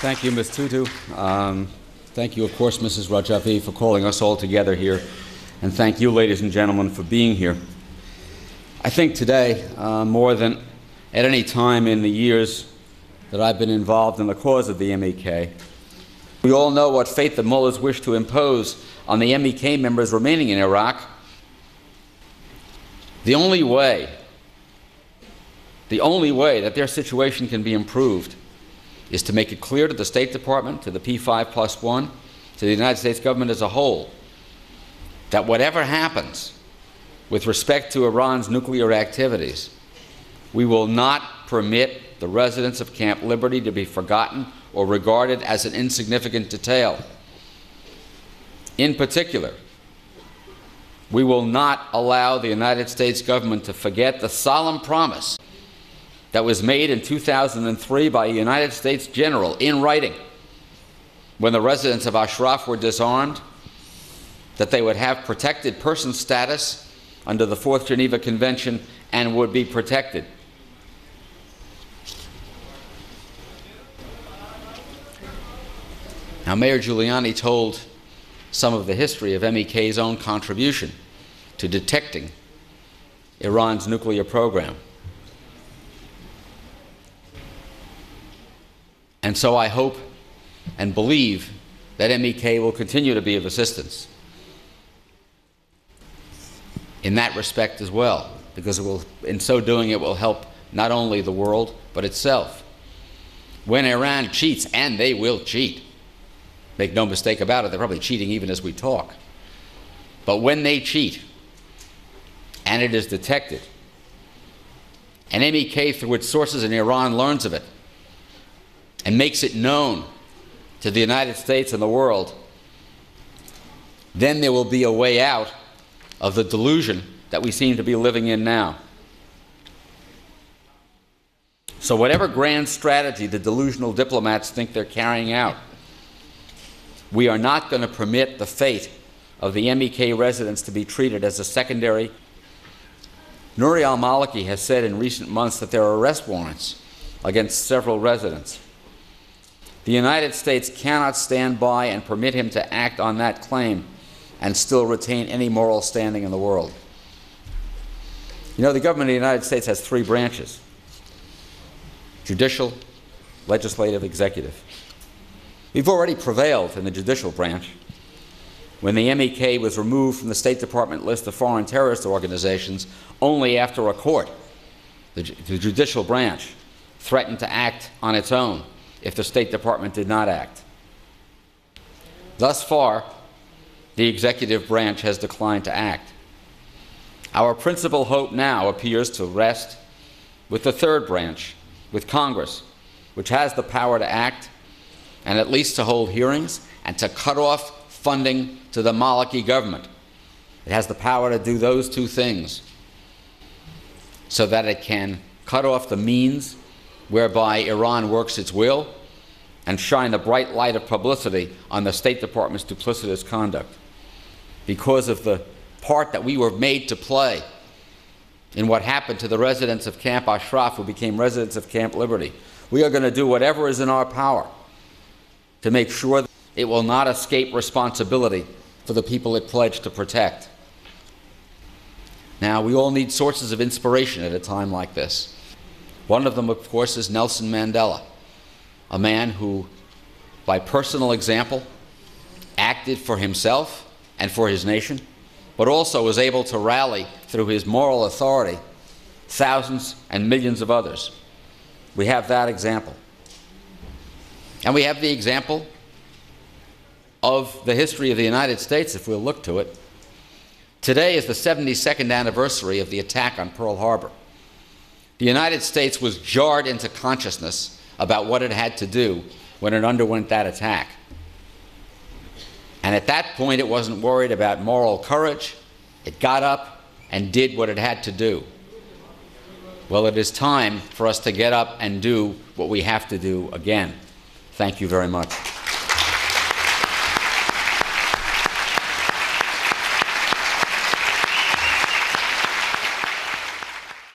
Thank you, Ms. Tutu. Thank you, of course, Mrs. Rajavi, for calling us all together here. And thank you, ladies and gentlemen, for being here. I think today, more than at any time in the years that I've been involved in the cause of the MEK, we all know what fate the mullahs wish to impose on the MEK members remaining in Iraq. The only way that their situation can be improved is to make it clear to the State Department, to the P5+1, to the United States government as a whole, that whatever happens with respect to Iran's nuclear activities, we will not permit the residents of Camp Liberty to be forgotten or regarded as an insignificant detail. In particular, we will not allow the United States government to forget the solemn promise that was made in 2003 by a United States general in writing when the residents of Ashraf were disarmed, that they would have protected person status under the Fourth Geneva Convention and would be protected. Now, Mayor Giuliani told some of the history of MEK's own contribution to detecting Iran's nuclear program. And so I hope and believe that MEK will continue to be of assistance in that respect as well, because it will, in so doing, it will help not only the world, but itself. When Iran cheats, and they will cheat, make no mistake about it, they're probably cheating even as we talk. But when they cheat, and it is detected, and MEK through its sources in Iran learns of it, and makes it known to the United States and the world, then there will be a way out of the delusion that we seem to be living in now. So whatever grand strategy the delusional diplomats think they're carrying out, we are not going to permit the fate of the MEK residents to be treated as a secondary. Nouri al-Maliki has said in recent months that there are arrest warrants against several residents. The United States cannot stand by and permit him to act on that claim and still retain any moral standing in the world. You know, the government of the United States has three branches: judicial, legislative, executive. We've already prevailed in the judicial branch when the MEK was removed from the State Department list of foreign terrorist organizations only after a court, the judicial branch, threatened to act on its own if the State Department did not act. Thus far, the executive branch has declined to act. Our principal hope now appears to rest with the third branch, with Congress, which has the power to act and at least to hold hearings and to cut off funding to the Maliki government. It has the power to do those two things so that it can cut off the means whereby Iran works its will and shine a bright light of publicity on the State Department's duplicitous conduct. Because of the part that we were made to play in what happened to the residents of Camp Ashraf who became residents of Camp Liberty, we are going to do whatever is in our power to make sure that it will not escape responsibility for the people it pledged to protect. Now, we all need sources of inspiration at a time like this. One of them, of course, is Nelson Mandela, a man who, by personal example, acted for himself and for his nation, but also was able to rally through his moral authority thousands and millions of others. We have that example. And we have the example of the history of the United States, if we'll look to it. Today is the 72nd anniversary of the attack on Pearl Harbor. The United States was jarred into consciousness about what it had to do when it underwent that attack. And at that point, it wasn't worried about moral courage. It got up and did what it had to do. Well, it is time for us to get up and do what we have to do again. Thank you very much.